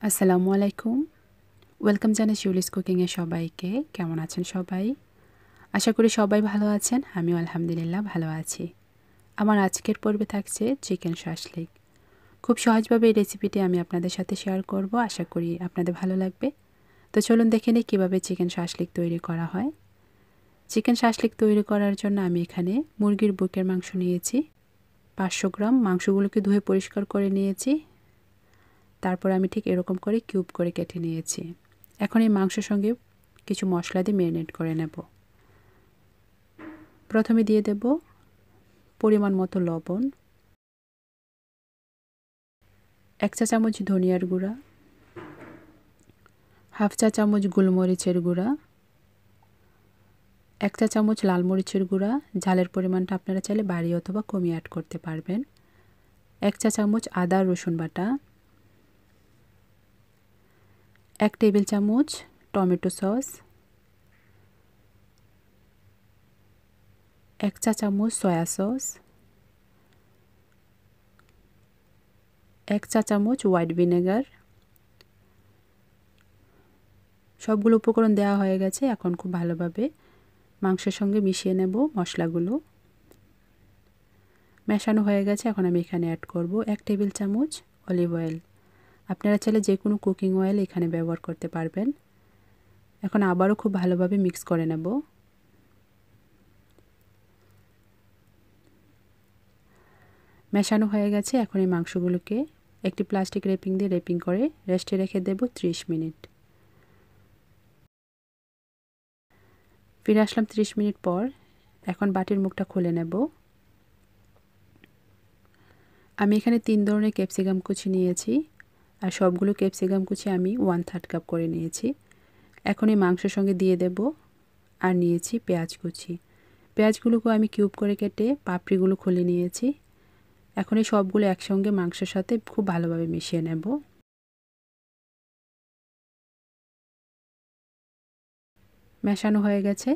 আসসালামু আলাইকুম। ওয়েলকাম জানাই শিউলিস কুকিংয়ে সবাইকে। কেমন আছেন সবাই? আশা করি সবাই ভালো আছেন। আমিও আলহামদুলিল্লাহ ভালো আছি। আমার আজকের পর্বে থাকছে চিকেন শাশলিক। খুব সহজভাবে এই রেসিপিটি আমি আপনাদের সাথে শেয়ার করব। আশা করি আপনাদের ভালো লাগবে। তো চলুন দেখে নিই কীভাবে চিকেন শাশলিক তৈরি করা হয়। চিকেন শাশলিক তৈরি করার জন্য আমি এখানে মুরগির বুকের মাংস নিয়েছি 500 গ্রাম। মাংসগুলোকে ধুয়ে পরিষ্কার করে নিয়েছি। তারপর আমি ঠিক এরকম করে কিউব করে কেটে নিয়েছি। এখন এই মাংসের সঙ্গে কিছু মশলা দিয়ে ম্যারিনেট করে নেব। প্রথমে দিয়ে দেব পরিমাণ মতো লবণ, 1 চা চামচ ধনিয়ার গুঁড়া, হাফ চা চামচ গোলমরিচের গুঁড়া, 1 চা চামচ লাল মরিচের গুঁড়া। ঝালের পরিমাণটা আপনারা চাইলে বাড়িয়ে অথবা কমিয়ে অ্যাড করতে পারবেন। 1 চা চামচ আদা রসুন বাটা, 1 টেবিল চামচ টমেটো সস, 1 চা চামচ সয়া সস, 1 চা চামচ হোয়াইট ভিনেগার। সবগুলো উপকরণ দেওয়া হয়ে গেছে। এখন খুব ভালোভাবে মাংসের সঙ্গে মিশিয়ে নেব মশলাগুলো। মেশানো হয়ে গেছে। এখন আমি এখানে অ্যাড করব 1 টেবিল চামচ অলিভ অয়েল। আপনারা চাইলে যে কোনো কুকিং অয়েল এখানে ব্যবহার করতে পারবেন। এখন আবারও খুব ভালোভাবে মিক্স করে নেব। মেশানো হয়ে গেছে। এখন এই মাংসগুলোকে একটি প্লাস্টিক র্যাপিং দিয়ে র্যাপিং করে রেস্টে রেখে দেব 30 মিনিট। ফিরে আসলাম 30 মিনিট পর। এখন বাটির মুখটা খুলে নেব। আমি এখানে 3 ধরনের ক্যাপসিকাম কুচি নিয়েছি, আর সবগুলো ক্যাপসিকাম কুচি আমি 1/3 কাপ করে নিয়েছি। এখন এই মাংসের সঙ্গে দিয়ে দেব। আর নিয়েছি পেঁয়াজ কুচি। পেঁয়াজগুলোকে আমি কিউব করে কেটে পাপড়িগুলো খুলে নিয়েছি। এখন এই সবগুলো একসঙ্গে মাংসের সাথে খুব ভালোভাবে মিশিয়ে নেব। মেশানো হয়ে গেছে।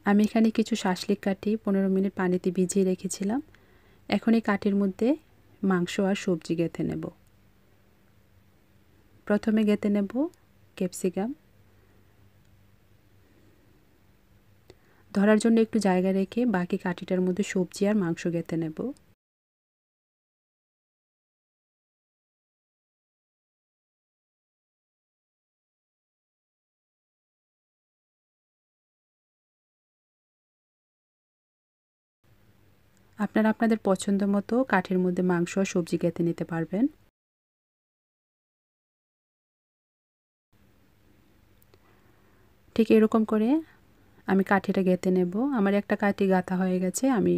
আমি এখানে কিছু শাশলিক কাটি 15 মিনিট পানিতে ভিজিয়ে রেখেছিলাম। এখন এই কাঠির মধ্যে মাংস আর সবজি গেঁথে নেব। প্রথমে গেঁথে নেব ক্যাপসিকাম। ধরার জন্য একটু জায়গা রেখে বাকি কাঠিটার মধ্যে সবজি আর মাংস গেঁথে নেব। আপনারা আপনাদের পছন্দ মতো কাঠের মধ্যে মাংস আর সবজি গেঁথে নিতে পারবেন। ঠিক এরকম করে আমি কাঠিটা গেঁথে নেব। আমার একটা কাঠি গাঁথা হয়ে গেছে। আমি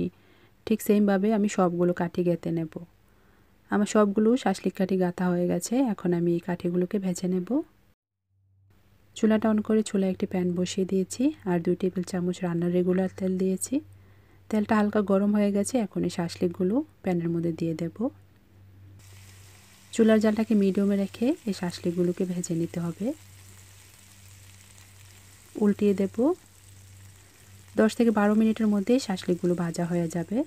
ঠিক সেমভাবে আমি সবগুলো কাঠি গেঁথে নেব। আমার সবগুলো শাশলিক কাঠি গাঁথা হয়ে গেছে। এখন আমি এই কাঠিগুলোকে ভেজে নেব। চুলাটা অন করে চুলায় একটি প্যান বসিয়ে দিয়েছি আর 2 টেবিল চামচ রান্নার রেগুলার তেল দিয়েছি। তেলটা হালকা গরম হয়ে গেছে। এখন এই শাশলিকগুলো প্যানের মধ্যে দিয়ে দেব। চুলার জালটাকে মিডিয়ামে রেখে এই শাশলিকগুলোকে ভেজে নিতে হবে। উল্টিয়ে দেব। 10 থেকে 12 মিনিটের মধ্যে শাশলিকগুলো ভাজা হয়ে যাবে।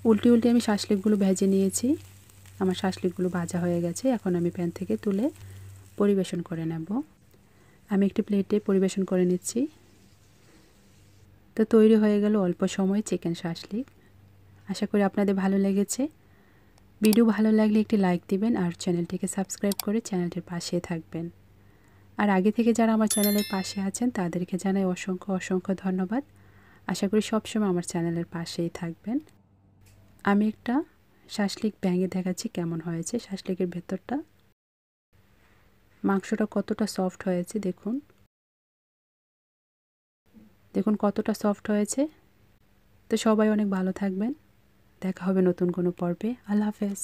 উল্টে উল্টে আমি শাশলিকগুলো ভেজে নিয়েছি। আমার শাশলিকগুলো ভাজা হয়ে গেছে। এখন আমি প্যান থেকে তুলে পরিবেশন করে নেব। আমি একটি প্লেটে পরিবেশন করে নিচ্ছি। তো তৈরি হয়ে গেল অল্প সময়ে চিকেন শাশলিক। আশা করি আপনাদের ভালো লেগেছে। ভিডিও ভালো লাগলে একটি লাইক দিবেন আর চ্যানেলটিকে সাবস্ক্রাইব করে চ্যানেলটির পাশে থাকবেন। আর আগে থেকে যারা আমার চ্যানেলের পাশে আছেন তাদেরকে জানাই অসংখ্য অসংখ্য ধন্যবাদ। আশা করি সবসময় আমার চ্যানেলের পাশেই থাকবেন। আমি একটা শাশলিক ভেঙে দেখাচ্ছি কেমন হয়েছে। শাশলিকের ভেতরটা, মাংসটা কতটা সফট হয়েছে দেখুন। দেখুন কতটা সফট হয়েছে। তো সবাই অনেক ভালো থাকবেন। দেখা হবে নতুন কোনো পর্বে। আল্লাহ হাফেজ।